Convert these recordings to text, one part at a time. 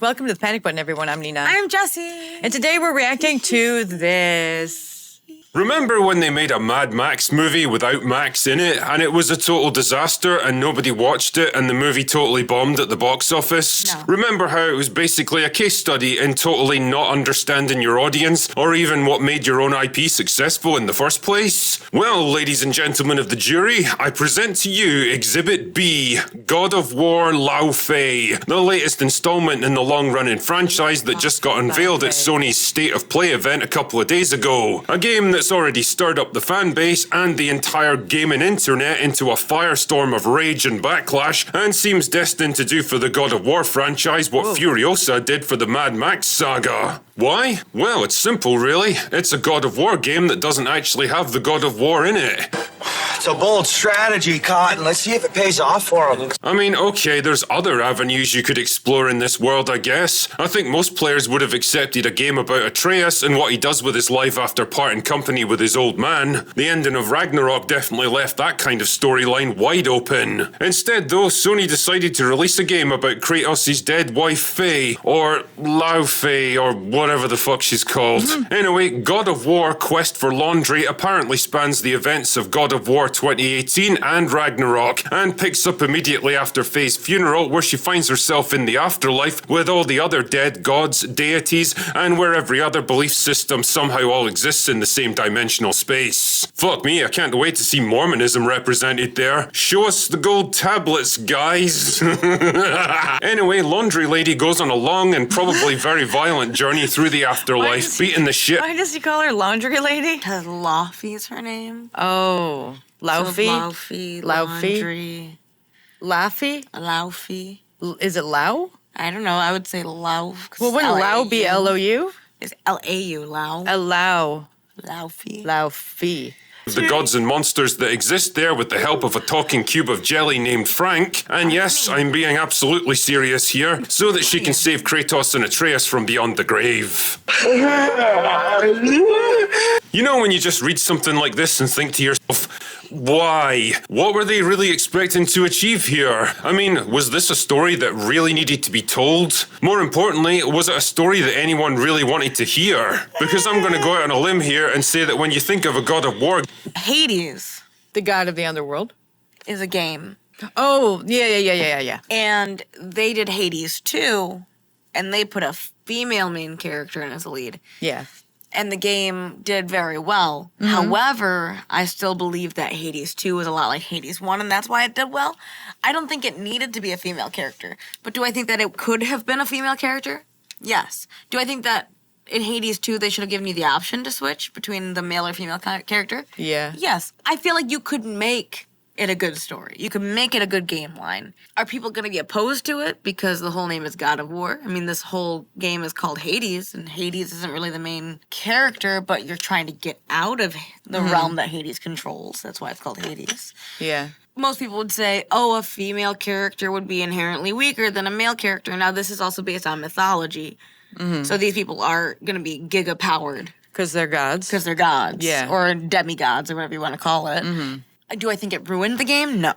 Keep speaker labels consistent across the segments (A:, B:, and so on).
A: Welcome to the Panic Button, everyone. I'm Nina.
B: I'm Jessie.
A: And today we're reacting to this.
C: Remember when they made a Mad Max movie without Max in it, and it was a total disaster and nobody watched it and the movie totally bombed at the box office?
B: No.
C: Remember how it was basically a case study in totally not understanding your audience or even what made your own IP successful in the first place? Well, ladies and gentlemen of the jury, I present to you Exhibit B, God of War Lao Fei, the latest installment in the long-running franchise that just got unveiled at Sony's State of Play event a couple of days ago. A game that's already stirred up the fan base and the entire gaming internet into a firestorm of rage and backlash, and seems destined to do for the God of War franchise what Furiosa did for the Mad Max saga. Why? Well, it's simple really. It's a God of War game that doesn't actually have the God of War in it.
D: It's a bold strategy, Cotton. Let's see if it pays off for them.
C: I mean, okay, there's other avenues you could explore in this world, I guess. I think most players would have accepted a game about Atreus and what he does with his life after parting company with his old man. The ending of Ragnarok definitely left that kind of storyline wide open. Instead, though, Sony decided to release a game about Kratos' dead wife Faye, or Lao Fei, or whatever the fuck she's called. Anyway, God of War Quest for Laundry apparently spans the events of God of War 2018 and Ragnarok, and picks up immediately after Faye's funeral, where she finds herself in the afterlife with all the other dead gods, deities, and where every other belief system somehow all exists in the same dimensional space. Fuck me, I can't wait to see Mormonism represented there. Show us the gold tablets, guys. Anyway, Laundry Lady goes on a long and probably very violent journey through the afterlife, beating the shit.
A: Why does he call her Laundry Lady?
B: Because Laufey is her name.
A: Oh, Laufey?
B: Laufey,
A: Laufey?
B: laundry.
A: Laufey?
B: Laufey.
A: Is it Lao?
B: I don't know. I would say Lau.
A: Well, wouldn't Lao be L-O-U?
B: It's L-A-U, Lau.
A: Lao.
B: Laufey.
A: Laufey.
C: The gods and monsters that exist there with the help of a talking cube of jelly named Frank. And yes, I'm being absolutely serious here, so that she can save Kratos and Atreus from beyond the grave. You know when you just read something like this and think to yourself, why? What were they really expecting to achieve here? I mean, was this a story that really needed to be told? More importantly, was it a story that anyone really wanted to hear? Because I'm going to go out on a limb here and say that when you think of a God of War...
B: Hades
A: The god of the underworld?
B: is a game.
A: Oh, yeah.
B: And they did Hades too, and they put a female main character in as a lead.
A: Yeah.
B: And the game did very well. However, I still believe that Hades 2 was a lot like Hades 1, and that's why it did well. I don't think it needed to be a female character. But do I think that it could have been a female character? Yes. Do I think that in Hades 2 they should have given you the option to switch between the male or female character?
A: Yeah.
B: Yes. I feel like you could make it a good story. You could make it a good game line. Are people going to be opposed to it because the whole name is God of War? I mean, this whole game is called Hades, and Hades isn't really the main character, but you're trying to get out of the realm that Hades controls. That's why it's called Hades.
A: Yeah.
B: Most people would say, oh, a female character would be inherently weaker than a male character. Now, this is also based on mythology. So these people are going to be giga-powered.
A: Because they're gods.
B: Because they're gods.
A: Yeah.
B: Or demigods, or whatever you want to call it. Do I think it ruined the game? No.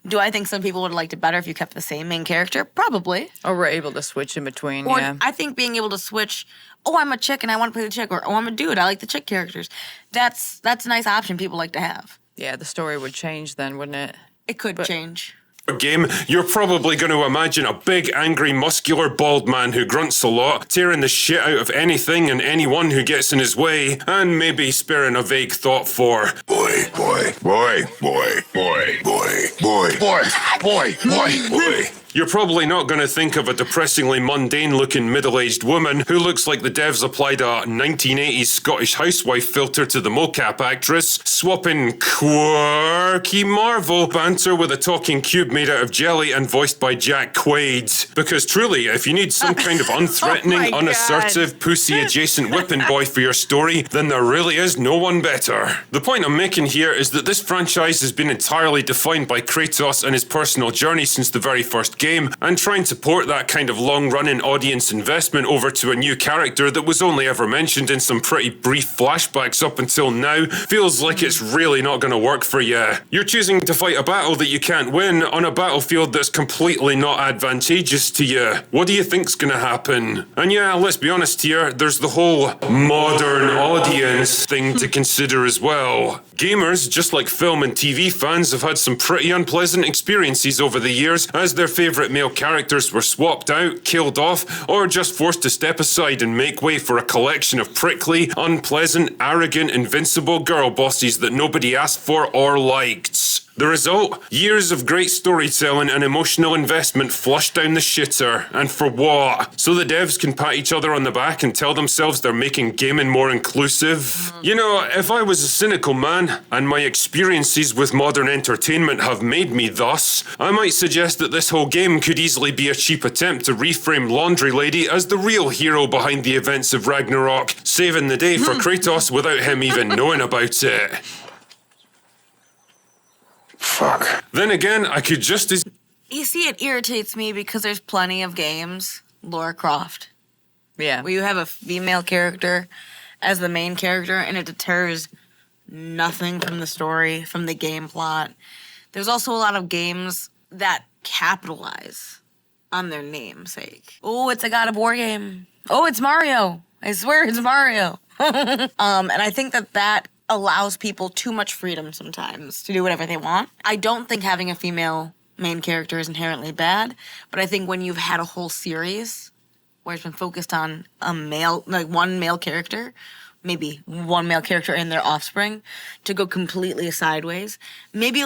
B: Do I think some people would have liked it better if you kept the same main character? Probably.
A: Or we're able to switch in between,
B: Or
A: yeah.
B: I think being able to switch, oh, I'm a chick and I want to play the chick, or oh, I'm a dude, I like the chick characters. That's a nice option people like to have.
A: Yeah, the story would change then, wouldn't it?
B: It could change.
C: Game, you're probably going to imagine a big, angry, muscular, bald man who grunts a lot, tearing the shit out of anything and anyone who gets in his way, and maybe sparing a vague thought for boy, boy, boy, boy, boy, boy, boy, boy, boy, boy, boy. You're probably not going to think of a depressingly mundane-looking middle-aged woman who looks like the devs applied a 1980s Scottish Housewife filter to the mocap actress, swapping quirky Marvel banter with a talking cube made out of jelly and voiced by Jack Quaid. Because truly, if you need some kind of unthreatening, unassertive, pussy-adjacent whipping boy for your story, then there really is no one better. The point I'm making here is that this franchise has been entirely defined by Kratos and his personal journey since the very first game. game, and trying to port that kind of long-running audience investment over to a new character that was only ever mentioned in some pretty brief flashbacks up until now feels like it's really not going to work for you. You're choosing to fight a battle that you can't win on a battlefield that's completely not advantageous to you. What do you think's going to happen? And yeah, let's be honest here, there's the whole modern audience thing to consider as well. Gamers, just like film and TV fans, have had some pretty unpleasant experiences over the years as their favourite male characters were swapped out, killed off, or just forced to step aside and make way for a collection of prickly, unpleasant, arrogant, invincible girl bosses that nobody asked for or liked. The result? Years of great storytelling and emotional investment flushed down the shitter. And for what? So the devs can pat each other on the back and tell themselves they're making gaming more inclusive? You know, if I was a cynical man, and my experiences with modern entertainment have made me thus, I might suggest that this whole game could easily be a cheap attempt to reframe Laundry Lady as the real hero behind the events of Ragnarok, saving the day for Kratos without him even knowing about it.
D: Fuck.
C: Then again, I could just as...
B: You see, it irritates me because there's plenty of games, Lara Croft,
A: Yeah.
B: where you have a female character as the main character and it deters nothing from the story, from the game plot. There's also a lot of games that capitalize on their namesake. Oh, it's a God of War game. Oh, it's Mario. I swear it's Mario. And I think that allows people too much freedom sometimes to do whatever they want. I don't think having a female main character is inherently bad, but I think when you've had a whole series where it's been focused on a male, like one male character, maybe one male character and their offspring, to go completely sideways. Maybe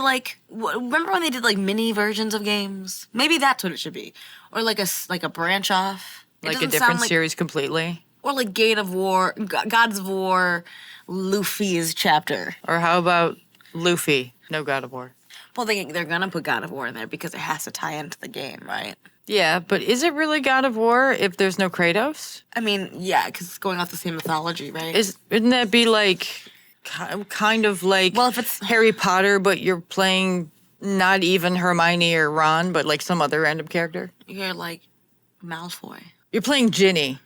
B: remember when they did like mini versions of games? Maybe that's what it should be. Or like a branch off.
A: Like a different series completely.
B: Or like Gods of War, Luffy's chapter.
A: Or how about Luffy? No God of War.
B: Well, they're gonna put God of War in there because it has to tie into the game, right?
A: Yeah, but is it really God of War if there's no Kratos?
B: I mean, yeah, because it's going off the same mythology, right?
A: Wouldn't that be like kind of like
B: Well, if it's
A: Harry Potter, but you're playing not even Hermione or Ron, but like some other random character?
B: You're like Malfoy.
A: You're playing Ginny.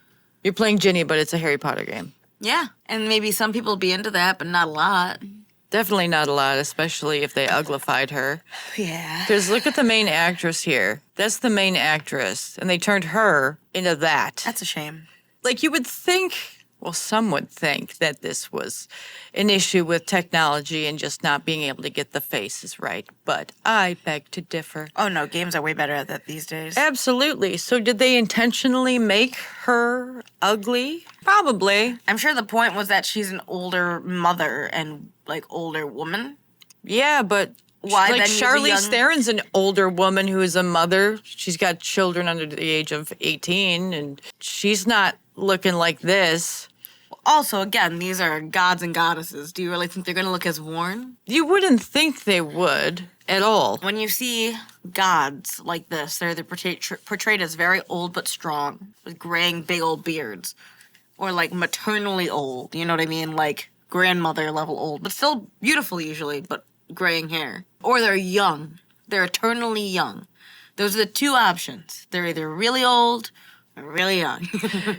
A: You're playing Ginny, but it's a Harry Potter game.
B: Yeah, and maybe some people would be into that, but not a lot.
A: Definitely not a lot, especially if they uglified her.
B: Yeah.
A: Because look at the main actress here. That's the main actress. And they turned her into that.
B: That's a shame.
A: Like you would think, well, some would think that this was an issue with technology and just not being able to get the faces right. But I beg to differ.
B: Oh, no, games are way better at that these days.
A: Absolutely. So did they intentionally make her ugly? Probably.
B: I'm sure the point was that she's an older mother and, like, older woman.
A: Yeah, but
B: Why
A: like
B: then use a
A: Charlize
B: young-
A: Theron's an older woman who is a mother. She's got children under the age of 18, and she's not looking like this.
B: Also, again, these are gods and goddesses. Do you really think they're going to look as worn?
A: You wouldn't think they would at all.
B: When you see gods like this, they're portrayed as very old but strong, with graying big old beards. Or like maternally old, you know what I mean? Like grandmother level old, but still beautiful usually, but graying hair. Or they're young. They're eternally young. Those are the two options. They're either really old or really young.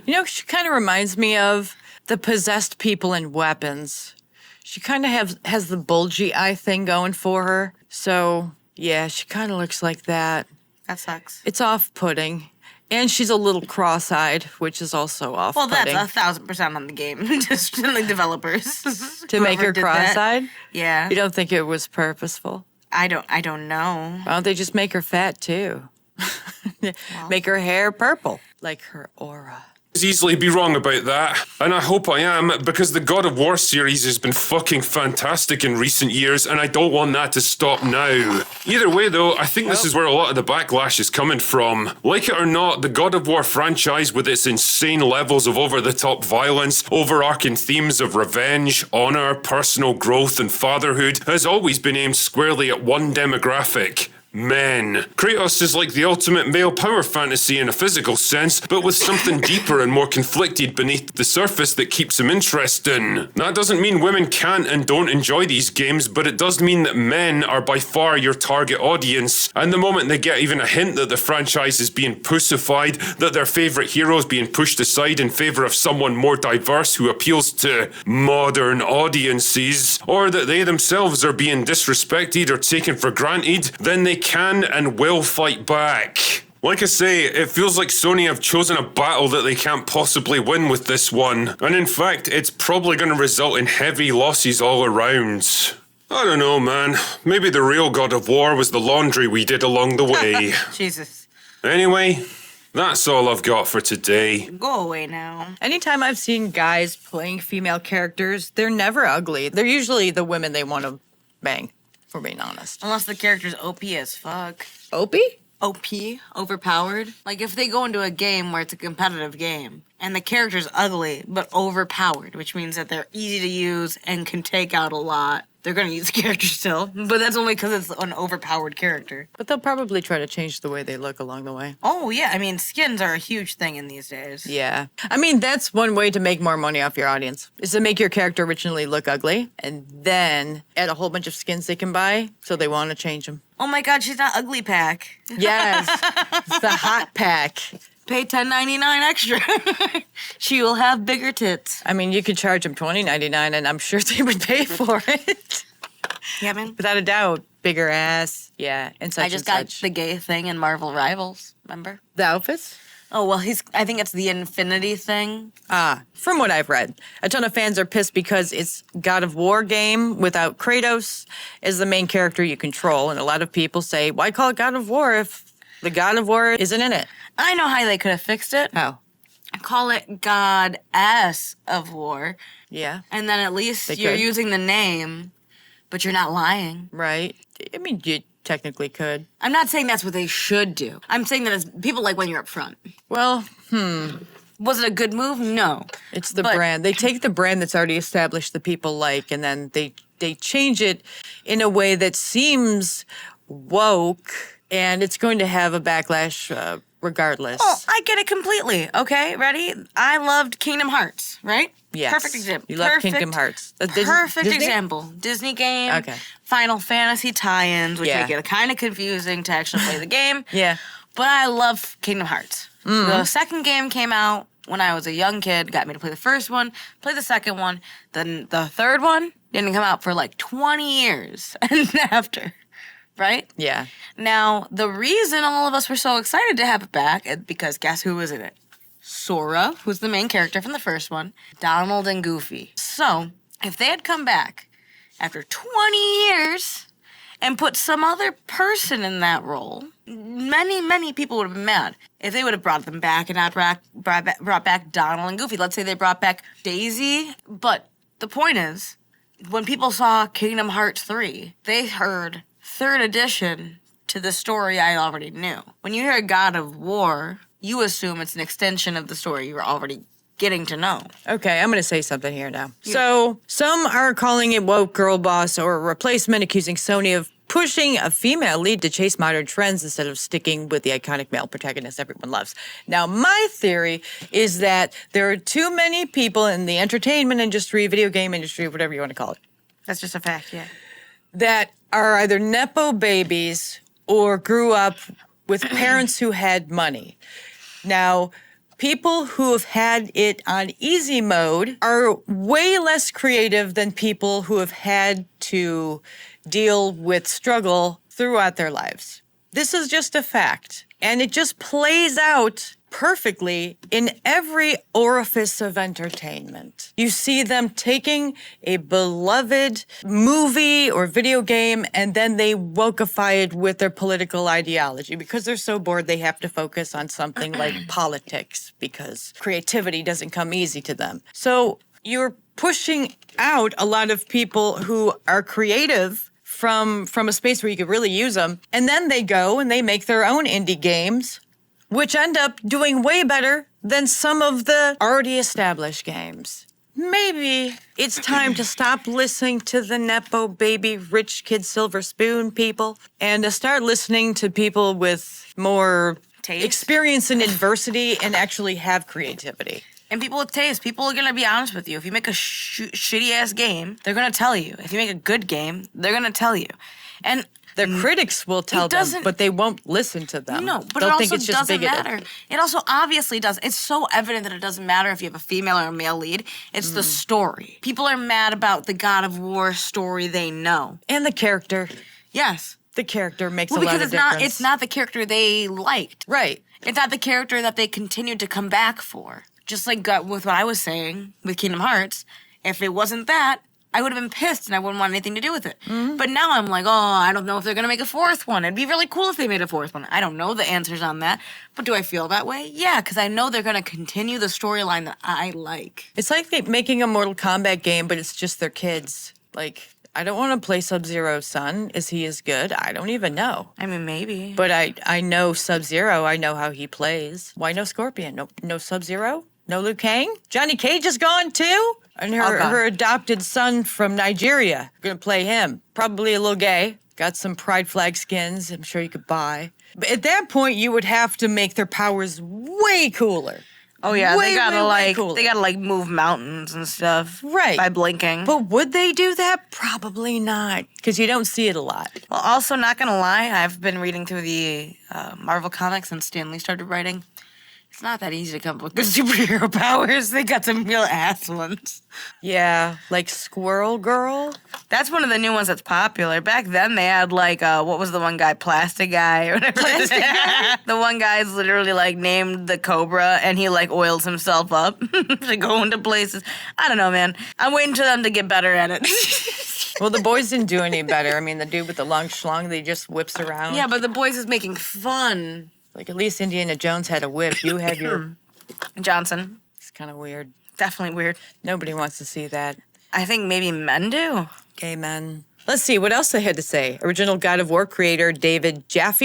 A: You know, she kind of reminds me of the possessed people in Weapons. She kind of has the bulgy eye thing going for her. So, yeah, she kind of looks like that.
B: That sucks.
A: It's off-putting. And she's a little cross-eyed, which is also
B: Well,
A: off-putting.
B: that's 1,000% on the game. Just the developers.
A: To make
B: Whoever
A: her
B: did that.
A: cross-eyed?
B: Yeah.
A: You don't think it was purposeful?
B: I don't know.
A: Why don't they just make her fat, too? Make her hair purple, like her aura.
C: Easily be wrong about that, and I hope I am, because the God of War series has been fucking fantastic in recent years, and I don't want that to stop now. Either way though, I think this is where a lot of the backlash is coming from. Like it or not, the God of War franchise, with its insane levels of over-the-top violence, overarching themes of revenge, honor, personal growth, and fatherhood, has always been aimed squarely at one demographic: Men. Kratos is like the ultimate male power fantasy in a physical sense, but with something deeper and more conflicted beneath the surface that keeps him interesting. That doesn't mean women can't and don't enjoy these games, but it does mean that men are by far your target audience, and the moment they get even a hint that the franchise is being pussified, that their favourite hero is being pushed aside in favour of someone more diverse who appeals to modern audiences, or that they themselves are being disrespected or taken for granted, then they can and will fight back. Like I say, it feels like Sony have chosen a battle that they can't possibly win with this one, and in fact, it's probably going to result in heavy losses all around. I don't know, man. Maybe the real God of War was the laundry we did along the way.
B: Jesus.
C: Anyway, that's all I've got for today.
B: Go away now.
A: Anytime I've seen guys playing female characters, they're never ugly. They're usually the women they want to bang, for being honest.
B: Unless the character's OP as fuck.
A: Opie?
B: OP, overpowered. Like if they go into a game where it's a competitive game and the character's ugly but overpowered, which means that they're easy to use and can take out a lot, they're gonna use the character still. But that's only because it's an overpowered character.
A: But they'll probably try to change the way they look along the way.
B: Oh yeah, I mean skins are a huge thing in these days.
A: Yeah. I mean, that's one way to make more money off your audience, is to make your character originally look ugly and then add a whole bunch of skins they can buy, so they want to change them.
B: Oh my god, she's not ugly pack.
A: Yes. It's the hot pack.
B: Pay $10.99 extra. She will have bigger tits.
A: I mean, you could charge them $20.99 and I'm sure they would pay for it.
B: Yeah, man.
A: Without a doubt. Bigger ass. Yeah. And such
B: I just
A: and
B: got
A: such.
B: the gay thing in Marvel Rivals, remember?
A: The outfits?
B: Oh, well, I think it's the Infinity thing.
A: From what I've read, a ton of fans are pissed because it's God of War game without Kratos as the main character you control. And a lot of people say, why call it God of War if the God of War isn't in it?
B: I know how they could have fixed it.
A: How?
B: Call it Goddess of War,
A: Yeah.
B: and then at least
A: They
B: you're
A: could.
B: using the name, but you're not lying.
A: Right. I mean, you technically could.
B: I'm not saying that's what they should do. I'm saying that it's people like when you're up front.
A: Well,
B: Was it a good move? No.
A: it's the
B: But-
A: brand. They take the brand that's already established that people like, and then they change it in a way that seems woke, and it's going to have a backlash regardless.
B: Oh, I get it completely. Okay, ready? I loved Kingdom Hearts, right?
A: Yes.
B: Perfect example.
A: You love Kingdom Hearts.
B: Perfect
A: Disney?
B: example. Disney game.
A: Okay.
B: Final Fantasy tie-ins, which
A: Yeah.
B: make it kind of confusing to actually play the game.
A: Yeah.
B: But I love Kingdom Hearts. The second game came out when I was a young kid, got me to play the first one, play the second one. Then the third one didn't come out for like 20 years and after, right?
A: Yeah.
B: Now, the reason all of us were so excited to have it back is because guess who was in it? Sora, who's the main character from the first one, Donald and Goofy. So, if they had come back after 20 years and put some other person in that role, many people would have been mad. If they would have brought them back and not brought back Donald and Goofy. Let's say they brought back Daisy. But the point is, when people saw Kingdom Hearts 3, they heard third edition to the story I already knew. When you hear God of War, you assume it's an extension of the story you were already getting to know.
A: Okay, I'm going to say something here now. So, some are calling it woke girl boss or replacement, accusing Sony of pushing a female lead to chase modern trends instead of sticking with the iconic male protagonist everyone loves. Now, my theory is that there are too many people in the entertainment industry, video game industry, whatever you want to call it,
B: That's just a fact, yeah.
A: that are either Nepo babies or grew up with parents who had money. Now, people who have had it on easy mode are way less creative than people who have had to deal with struggle throughout their lives. This is just a fact, and it just plays out perfectly in every orifice of entertainment. You see them taking a beloved movie or video game and then they wokeify it with their political ideology because they're so bored they have to focus on something like politics because creativity doesn't come easy to them. So you're pushing out a lot of people who are creative from a space where you could really use them, and then they go and they make their own indie games which end up doing way better than some of the already established games. maybe it's time to stop listening to the Nepo baby rich kid silver spoon people and to start listening to people with more
B: Taste?
A: experience in adversity and actually have creativity.
B: And people with taste, people are gonna be honest with you. If you make a shitty ass game, they're gonna tell you. If you make a good game, they're gonna tell you. And
A: Their critics will tell them,
B: doesn't-
A: but they won't listen to them.
B: no, but
A: They'll
B: it also
A: think it's just
B: doesn't
A: bigoted.
B: matter. It also obviously does. It's so evident that it doesn't matter if you have a female or a male lead. It's the story. People are mad about the God of War story they know.
A: And the character.
B: Yes.
A: The character makes
B: Well,
A: a lot
B: because
A: of
B: it's
A: difference.
B: it's not the character they liked.
A: Right.
B: It's not the character that they continued to come back for. Just like with what I was saying with Kingdom Hearts, if it wasn't that, I would have been pissed and I wouldn't want anything to do with it. But now I'm like, oh, I don't know if they're going to make a fourth one. It'd be really cool if they made a fourth one. I don't know the answers on that. But do I feel that way? Yeah, because I know they're going to continue the storyline that I like.
A: It's like making a Mortal Kombat game, but it's just their kids. Like, I don't want to play Sub-Zero's son. Is he as good? I don't even know.
B: I mean, maybe.
A: But I know Sub-Zero. I know how he plays. Why no Scorpion? No Sub-Zero? No Liu Kang? Johnny Cage is gone too? And her adopted son from Nigeria. Gonna play him. Probably a little gay. Got some pride flag skins I'm sure you could buy. But at that point, you would have to make their powers way cooler.
B: Oh yeah,
A: Way,
B: they gotta
A: way cooler.
B: they gotta like move mountains and stuff.
A: Right.
B: By blinking.
A: But would they do that? Probably not. Because you don't see it a lot.
B: Well, also, not gonna lie, I've been reading through the Marvel comics since Stan Lee started writing. It's not that easy to come up with good superhero powers. They got some real ass ones.
A: Yeah, like Squirrel Girl.
B: That's one of the new ones that's popular. Back then, they had like, what was the one guy? Plastic Guy or whatever. Plastic Guy? The one guy's literally like named the Cobra and he like oils himself up to go into places. I don't know, man. I'm waiting for them to get better at it.
A: Well, the boys didn't do any better. I mean, the dude with the long schlong, they just whips around.
B: Yeah, but the boys is making fun.
A: Like, at least Indiana Jones had a whip. You had your...
B: Johnson.
A: It's kind of weird.
B: Definitely weird.
A: Nobody wants to see that.
B: I think maybe men do.
A: Gay men. Let's see, what else they had to say? Original God of War creator David Jaff,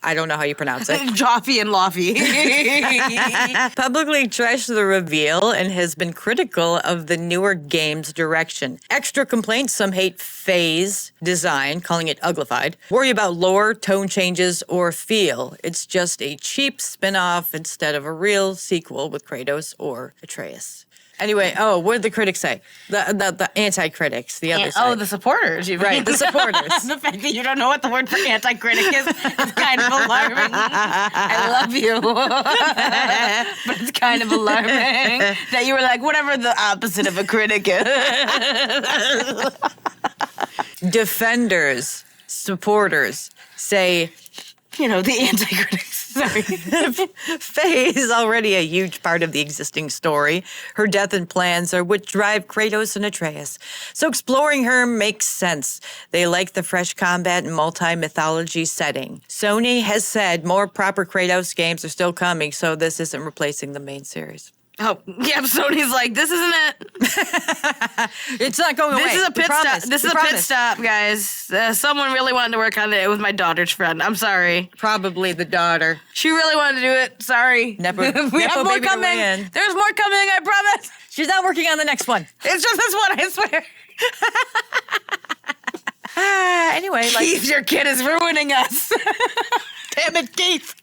A: I don't know how you pronounce it,
B: Joffy and Loffy.
A: publicly trashed the reveal and has been critical of the newer game's direction. Extra complaints, some hate Faye's design, calling it uglified. Worry about lore, tone changes, or feel. It's just a cheap spin-off instead of a real sequel with Kratos or Atreus. Anyway, what did the critics say? The anti-critics, the other side.
B: Oh, the supporters. You mean.
A: Right, the supporters.
B: The fact that you don't know what the word for anti-critic is kind of alarming. I love you. But it's kind of alarming that you were like, whatever the opposite of a critic is.
A: Defenders, supporters say,
B: You know, the anti-critics. Sorry.
A: Faye is already a huge part of the existing story. Her death and plans are what drive Kratos and Atreus. So exploring her makes sense. They like the fresh combat and multi-mythology setting. Sony has said more proper Kratos games are still coming, so this isn't replacing the main series.
B: Oh, yeah, Sony's like, this isn't it.
A: It's not going away.
B: This is a
A: We
B: pit
A: promise.
B: stop. This
A: We
B: is a pit
A: promise.
B: stop, guys. Someone really wanted to work on it. It was my daughter's friend. I'm sorry.
A: Probably the daughter.
B: She really wanted to do it. Sorry.
A: Nepo
B: we have
A: Nepo
B: more
A: baby to
B: coming.
A: win.
B: There's more coming, I promise.
A: She's not working on the next one.
B: It's just this one, I swear.
A: Anyway, like,
B: Keith, your kid is ruining us.
A: damn it, Keith.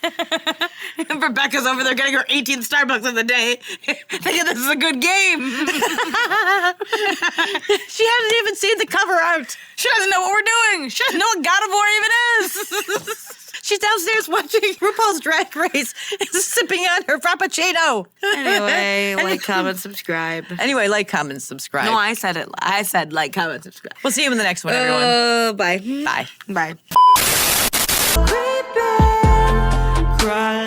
B: Rebecca's over there getting her 18th Starbucks of the day, thinking this is a good game.
A: She hasn't even seen the cover art.
B: She doesn't know what we're doing. She doesn't know what God of War even is.
A: She's downstairs watching RuPaul's Drag Race and sipping on her frappuccino.
B: Anyway, like, comment, subscribe.
A: Anyway, like, comment, subscribe.
B: No, I said it. I said like, comment, subscribe.
A: We'll see you in the next one, everyone.
B: Bye.
A: Bye.
B: Bye.
D: Cry